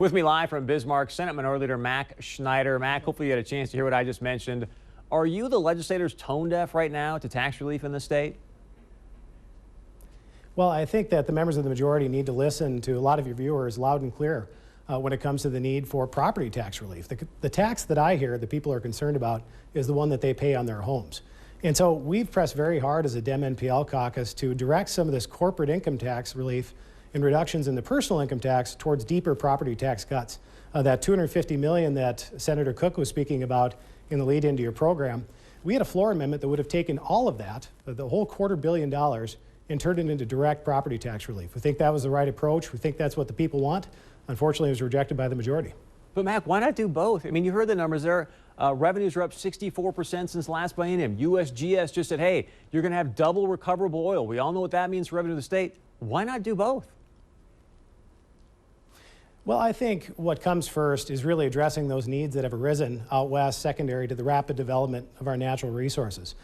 With me live from Bismarck, Senate Minority Leader Mac Schneider. Mac, hopefully you had a chance to hear what I just mentioned. Are you, the legislators, tone deaf right now to tax relief in the state? Well, I think that the members of the majority need to listen to a lot of your viewers loud and clear when it comes to the need for property tax relief. The tax that I hear that people are concerned about is the one that they pay on their homes. And so we've pressed very hard as a Dem NPL caucus to direct some of this corporate income tax relief and reductions in the personal income tax towards deeper property tax cuts. That $250 million that Senator Cook was speaking about in the lead into your program, we had a floor amendment that would have taken all of that, the whole $250 million, and turned it into direct property tax relief. We think that was the right approach. We think that's what the people want. Unfortunately, it was rejected by the majority. But Mac, why not do both? I mean, you heard the numbers there. Revenues are up 64% since last biennium. USGS just said, hey, you're going to have double recoverable oil. We all know what that means for revenue to the state. Why not do both? Well, I think what comes first is really addressing those needs that have arisen out west, secondary to the rapid development of our natural resources.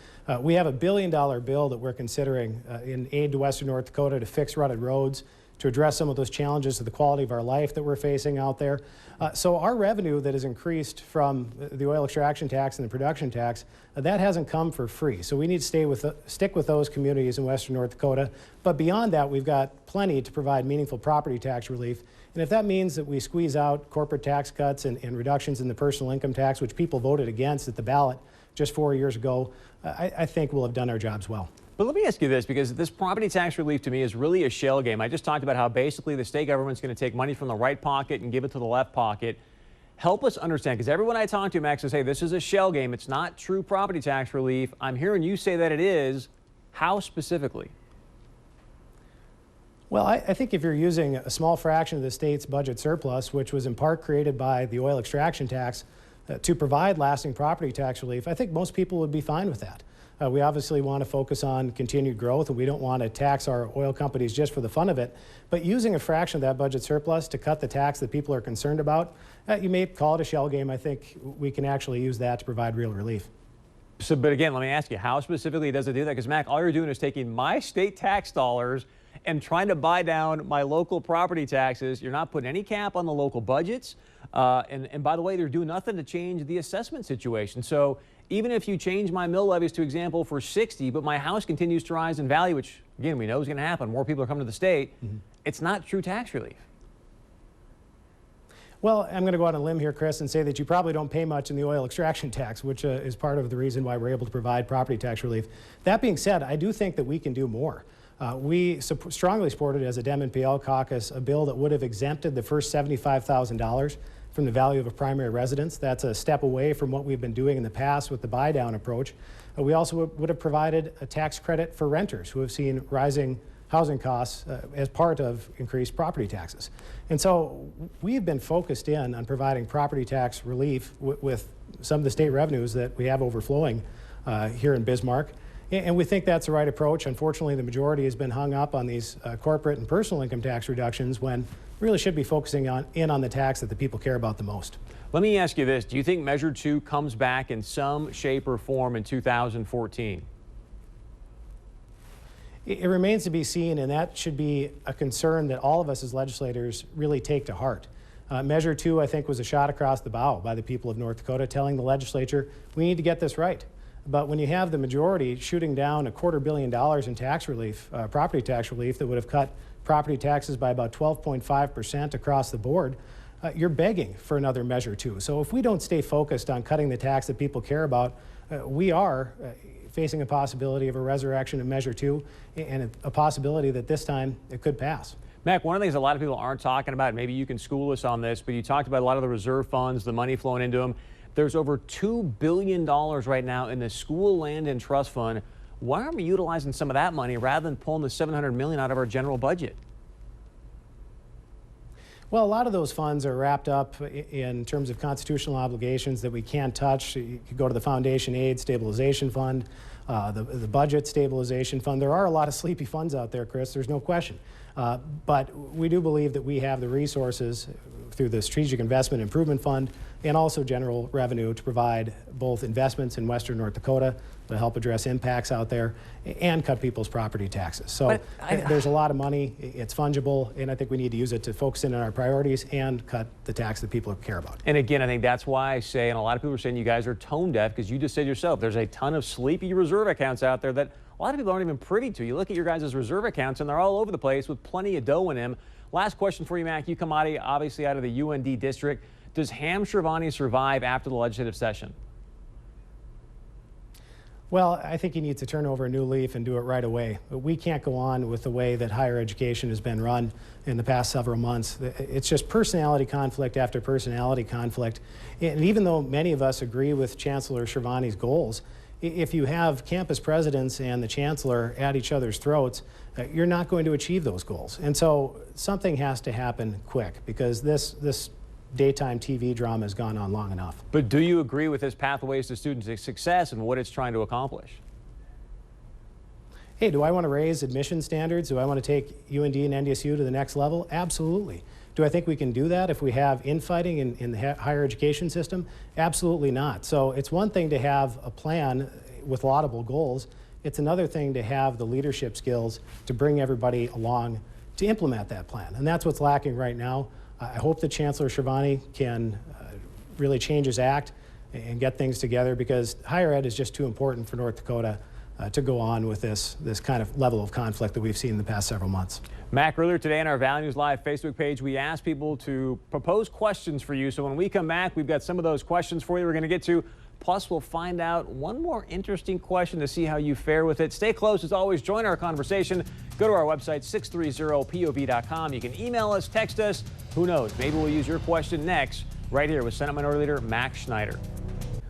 We have a $1 billion bill that we're considering in aid to Western North Dakota to fix rutted roads, to address some of those challenges to the quality of our life that we're facing out there. So our revenue that has increased from the oil extraction tax and the production tax, that hasn't come for free. So we need to stick with those communities in Western North Dakota. But beyond that, we've got plenty to provide meaningful property tax relief. And if that means that we squeeze out corporate tax cuts and reductions in the personal income tax, which people voted against at the ballot just 4 years ago, I think we'll have done our jobs well. But let me ask you this, because this property tax relief to me is really a shell game. I just talked about how basically the state government's going to take money from the right pocket and give it to the left pocket. Help us understand, because everyone I talk to, Max, says, hey, this is a shell game. It's not true property tax relief. I'm hearing you say that it is. How specifically? Well, I think if you're using a small fraction of the state's budget surplus, which was in part created by the oil extraction tax, to provide lasting property tax relief, I think most people would be fine with that. We obviously want to focus on continued growth, and we don't want to tax our oil companies just for the fun of it. But using a fraction of that budget surplus to cut the tax that people are concerned about, you may call it a shell game. I think we can actually use that to provide real relief. So, but again, let me ask you, how specifically does it do that? Because, Mac, all you're doing is taking my state tax dollars and trying to buy down my local property taxes. You're not putting any cap on the local budgets. And by the way, they're doing nothing to change the assessment situation. So even if you change my mill levies, to example, for 60, but my house continues to rise in value, which, again, we know is going to happen. More people are coming to the state. It's not true tax relief. Well, I'm going to go out on a limb here, Chris, and say that you probably don't pay much in the oil extraction tax, which is part of the reason why we're able to provide property tax relief. That being said, I do think that we can do more. We strongly supported, as a Dem NPL caucus, a bill that would have exempted the first $75,000 from the value of a primary residence. That's a step away from what we've been doing in the past with the buy-down approach. We also would have provided a tax credit for renters who have seen rising housing costs as part of increased property taxes. And so we've been focused in on providing property tax relief with some of the state revenues that we have overflowing here in Bismarck. And we think that's the right approach. Unfortunately, the majority has been hung up on these corporate and personal income tax reductions when we really should be focusing on the tax that the people care about the most. Let me ask you this. Do you think Measure 2 comes back in some shape or form in 2014? It remains to be seen, and that should be a concern that all of us as legislators really take to heart. Measure 2, I think, was a shot across the bow by the people of North Dakota, telling the legislature, we need to get this right. But when you have the majority shooting down $250 million in tax relief, property tax relief, that would have cut property taxes by about 12.5% across the board, you're begging for another Measure 2. So if we don't stay focused on cutting the tax that people care about, we are facing a possibility of a resurrection of Measure 2 and a possibility that this time it could pass. Mac, one of the things a lot of people aren't talking about, maybe you can school us on this, but you talked about a lot of the reserve funds, the money flowing into them. There's over $2 billion right now in the school land and trust fund. Why aren't we utilizing some of that money rather than pulling the $700 million out of our general budget? Well, a lot of those funds are wrapped up in terms of constitutional obligations that we can't touch. You could go to the Foundation Aid Stabilization Fund, the Budget Stabilization Fund. There are a lot of sleepy funds out there, Chris, there's no question. But we do believe that we have the resources through the Strategic Investment Improvement Fund and also general revenue to provide both investments in Western North Dakota to help address impacts out there and cut people's property taxes. So But there's a lot of money, it's fungible, and I think we need to use it to focus in on our priorities and cut the tax that people care about. And again, I think that's why I say, and a lot of people are saying you guys are tone deaf, because you just said yourself, there's a ton of sleepy reserve accounts out there that a lot of people aren't even privy to. You look at your guys' reserve accounts and they're all over the place with plenty of dough in them. Last question for you, Mac. You come obviously out of the UND district. Does Ham-Shervani survive after the legislative session? Well, I think he needs to turn over a new leaf and do it right away. We can't go on with the way that higher education has been run in the past several months. It's just personality conflict after personality conflict. And even though many of us agree with Chancellor Shervani's goals, if you have campus presidents and the chancellor at each other's throats, you're not going to achieve those goals. And so something has to happen quick, because this daytime TV drama has gone on long enough. But do you agree with his pathways to student success and what it's trying to accomplish? Hey, do I want to raise admission standards? Do I want to take UND and NDSU to the next level? Absolutely. Do I think we can do that if we have infighting in the higher education system? Absolutely not. So it's one thing to have a plan with laudable goals. It's another thing to have the leadership skills to bring everybody along to implement that plan. And that's what's lacking right now. I hope that Chancellor Shervani can really change his act and get things together, because higher ed is just too important for North Dakota to go on with this kind of level of conflict that we've seen in the past several months. Mac, earlier today on our Valley News Live Facebook page, we asked people to propose questions for you. So when we come back, we've got some of those questions for you we're going to get to. Plus, we'll find out one more interesting question to see how you fare with it. Stay close. As always, join our conversation. Go to our website, 630pov.com. You can email us, text us. Who knows? Maybe we'll use your question next, right here with Senate Minority Leader Mac Schneider.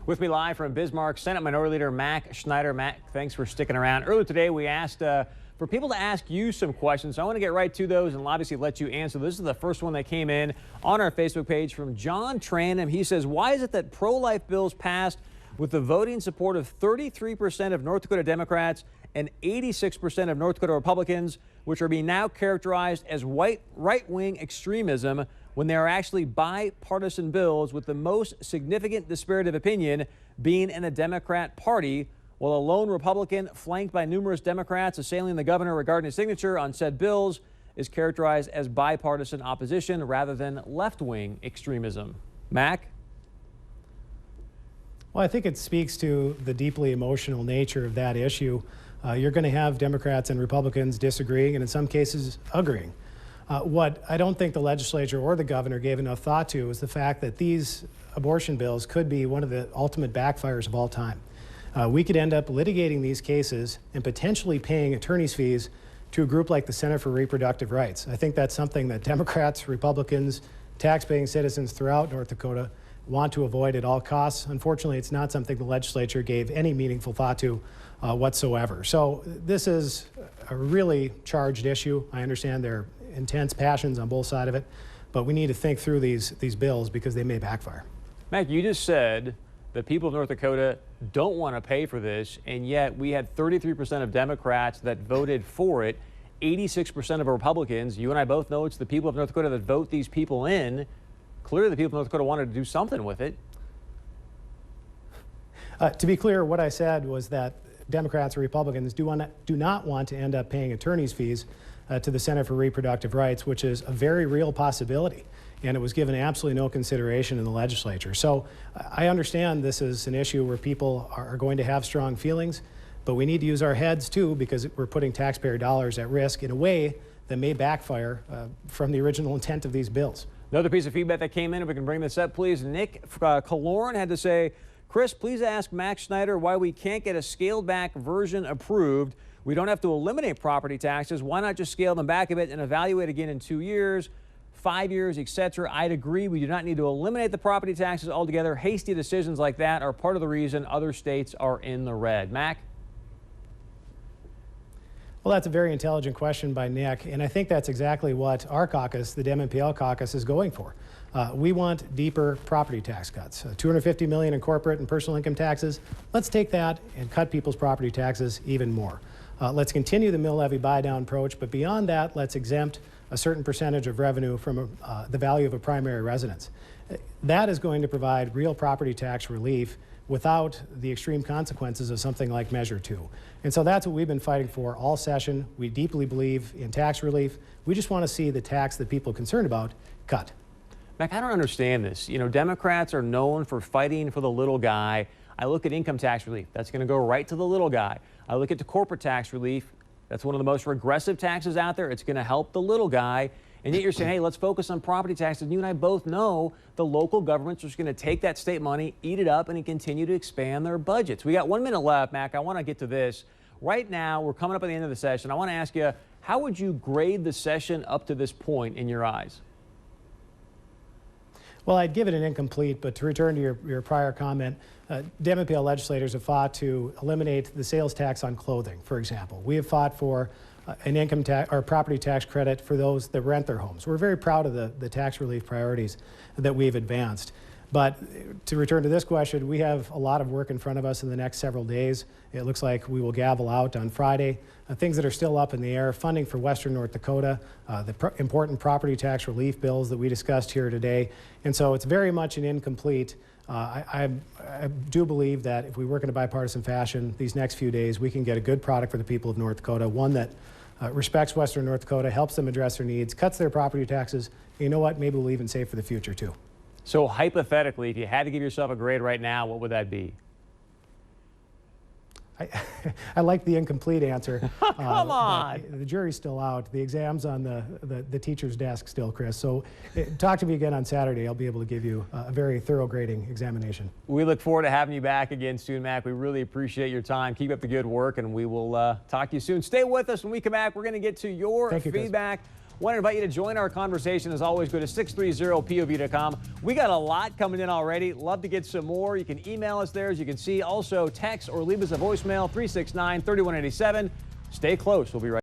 With me live from Bismarck, Senate Minority Leader Mac Schneider. Mac, thanks for sticking around. Earlier today, we asked for people to ask you some questions. So I want to get right to those and obviously let you answer. This is the first one that came in on our Facebook page from John Tranham. He says, why is it that pro-life bills passed with the voting support of 33% of North Dakota Democrats and 86% of North Dakota Republicans, which are being now characterized as right-wing extremism, when they are actually bipartisan bills with the most significant disparity of opinion being in a Democrat party, while a lone Republican flanked by numerous Democrats assailing the governor regarding his signature on said bills is characterized as bipartisan opposition rather than left-wing extremism? Mac? Well, I think it speaks to the deeply emotional nature of that issue. You're going to have Democrats and Republicans disagreeing and in some cases agreeing. What I don't think the legislature or the governor gave enough thought to is the fact that these abortion bills could be one of the ultimate backfires of all time. We could end up litigating these cases and potentially paying attorney's fees to a group like the Center for Reproductive Rights. I think that's something that Democrats, Republicans, tax-paying citizens throughout North Dakota want to avoid at all costs. Unfortunately, it's not something the legislature gave any meaningful thought to whatsoever. So this is a really charged issue. I understand there are intense passions on both sides of it, but we need to think through these bills because they may backfire. Mac, you just said that people of North Dakota don't want to pay for this, and yet we had 33% of Democrats that voted for it, 86% of Republicans. You and I both know it's the people of North Dakota that vote these people in. Clearly, the people of North Dakota wanted to do something with it. To be clear, what I said was that Democrats or Republicans do not want to end up paying attorney's fees to the Center for Reproductive Rights, which is a very real possibility, and it was given absolutely no consideration in the legislature. So I understand this is an issue where people are going to have strong feelings, but we need to use our heads too, because we're putting taxpayer dollars at risk in a way that may backfire from the original intent of these bills. Another piece of feedback that came in, if we can bring this up, please. Nick Kaloran had to say, Chris, please ask Mac Schneider why we can't get a scaled-back version approved. We don't have to eliminate property taxes. Why not just scale them back a bit and evaluate again in 2 years, 5 years, etc.? I'd agree. We do not need to eliminate the property taxes altogether. Hasty decisions like that are part of the reason other states are in the red. Mac? Well, that's a very intelligent question by Nick, and I think that's exactly what our caucus, the DemNPL caucus, is going for. We want deeper property tax cuts, $250 million in corporate and personal income taxes. Let's take that and cut people's property taxes even more. Let's continue the mill levy buy-down approach, but beyond that, let's exempt a certain percentage of revenue from the value of a primary residence. That is going to provide real property tax relief without the extreme consequences of something like Measure 2. And so that's what we've been fighting for all session. We deeply believe in tax relief. We just want to see the tax that people are concerned about cut. Mac, I don't understand this. You know, Democrats are known for fighting for the little guy. I look at income tax relief. That's going to go right to the little guy. I look at the corporate tax relief. That's one of the most regressive taxes out there. It's going to help the little guy. And yet you're saying, hey, let's focus on property taxes. And you and I both know the local governments are just going to take that state money, eat it up, and continue to expand their budgets. We got 1 minute left, Mac. I want to get to this. Right now, we're coming up at the end of the session. I want to ask you, how would you grade the session up to this point in your eyes? Well, I'd give it an incomplete, but to return to your prior comment, Dem and PL legislators have fought to eliminate the sales tax on clothing, for example. We have fought for an income tax or property tax credit for those that rent their homes. We're very proud of the tax relief priorities that we've advanced. But to return to this question, we have a lot of work in front of us in the next several days. It looks like we will gavel out on Friday. Things that are still up in the air, funding for Western North Dakota, important property tax relief bills that we discussed here today. And so it's very much an incomplete. I do believe that if we work in a bipartisan fashion these next few days, we can get a good product for the people of North Dakota, one that respects Western North Dakota, helps them address their needs, cuts their property taxes. And you know what? Maybe we'll even save for the future, too. So hypothetically, if you had to give yourself a grade right now, what would that be? I like the incomplete answer. Come on. The jury's still out. The exam's on the teacher's desk still, Chris. So talk to me again on Saturday. I'll be able to give you a very thorough grading examination. We look forward to having you back again soon, Mac. We really appreciate your time. Keep up the good work, and we will talk to you soon. Stay with us. When we come back, we're going to get to your feedback. Want to invite you to join our conversation. As always, go to 630pov.com. We got a lot coming in already. Love to get some more. You can email us there, as you can see. Also, text or leave us a voicemail, 369-3187. Stay close. We'll be right back.